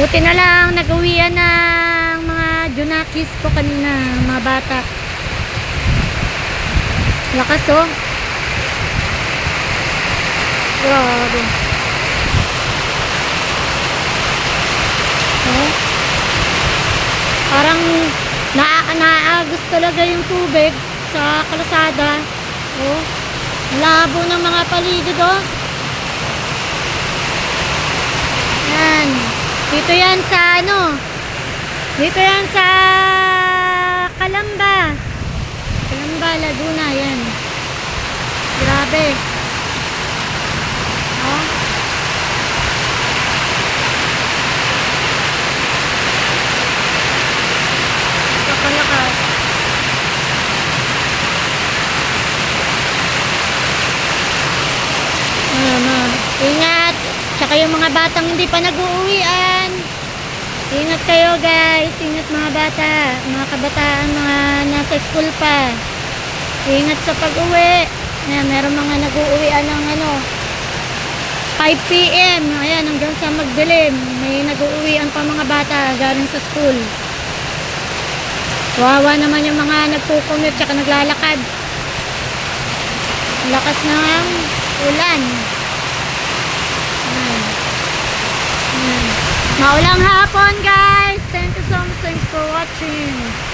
Buti na lang nag-uwian ng mga junakis ko kanina, mga bata. Lakas oh. Grabe. Oh. Parang naaagos talaga yung tubig sa kalsada. Oh. Labo ng mga paligid oh. Yan. Dito yan sa ano? Dito yan sa Calamba. Calamba, Laguna yan. Grabe. Oh. Kapalakas. Ingat. Tsaka yung mga batang hindi pa nag-uuwian. Ingat kayo guys. Ingat mga bata. Mga kabataan, mga nasa school pa. Ingat sa pag-uwi. Meron mga nag-uuwian ng 5 PM. Ayan, hanggang sa magdilim. May nag-uuwian pa mga bata galing sa school. Wawa naman yung mga nagpukumute tsaka naglalakad. Lakas ng ulan. Maulang hapon guys. Thank you so much. Thanks for watching.